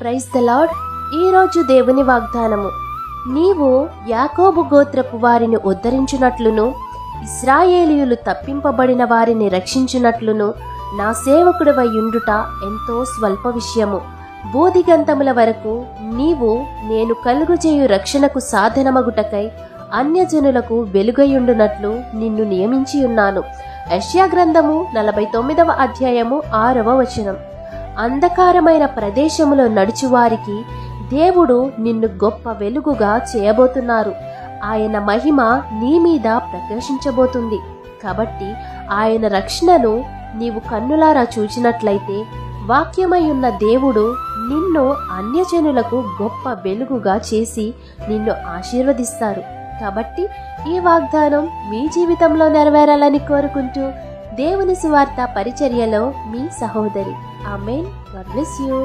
Praise the lord. ఈరోజు దేవుని వాగ్దానము, నీవు యాకోబు గోత్రపు వారిని ఉద్ధరించునట్లును ఇశ్రాయేలీయులు తప్పింపబడిన వారిని రక్షించునట్లును నా సేవకుడివై యుండుట ఎంతో స్వల్ప విషయము. బూదిగంతముల వరకు నీవు నేను కలుగుచేయు రక్షణకు సాధనమగుటకై అన్యజనులకు వెలుగయుండునట్లు నిన్ను నియమించి ఉన్నాను. యెషయా గ్రంథము 49వ అధ్యాయము 6వ వచనం. అంధకారమైన ప్రదేశములో నడుచువారికి దేవుడు నిన్ను గొప్ప వెలుగుగా చేయబోతున్నారు. ఆయన మహిమ నీ మీద ప్రకాశించబోతుంది. కాబట్టి ఆయన రక్షణను నీవు కన్నులారా చూచినట్లయితే వాక్యమై ఉన్న దేవుడు నిన్ను అన్యజనులకు గొప్ప వెలుగుగా చేసి నిన్ను ఆశీర్వదిస్తారు. కాబట్టి ఈ వాగ్దానం మీ జీవితంలో నెరవేరాలని కోరుకుంటూ దేవుని సువార్త పరిచర్యలో మీ సహోదరి. ఆమేన్. God bless you.